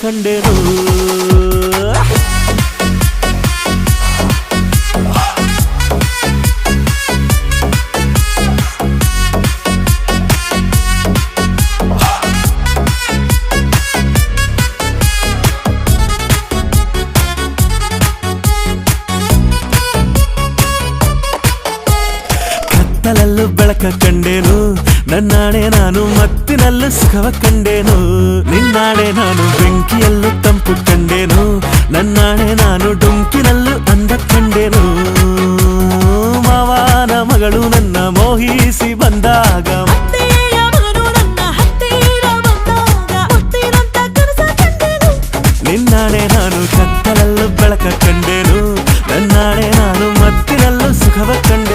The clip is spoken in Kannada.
ಕಂಡೆನು ಕತ್ತಲಲ್ಲೂ ಬೆಳಕ ಕಂಡೇನು ನನ್ನಾಣೆ ನಾನು ಮತ್ತಿನಲ್ಲೂ ಸುಖವ ಕಂಡೇನು ನಿನ್ನಾಣೆ ನಾನು ಬೆಂಕಿಯಲ್ಲೂ ತಂಪು ಕಂಡೇನು ನನ್ನಾಣೆ ನಾನು ಡೊಂಕಿನಲ್ಲೂ ಅಂದ ಕಂಡೇನು ಮಾವನ ಮಗಳು ನನ್ನ ಮೋಹಿಸಿ ಬಂದಾಗ ನಿನ್ನಾಣೆ ನಾನು ಕತ್ತಲಲ್ಲೂ ಬೆಳಕ ಕಂಡೇನು ನನ್ನಾಣೆ ನಾನು ಮತ್ತಿನಲ್ಲೂ ಸುಖವ ಕಂಡೆ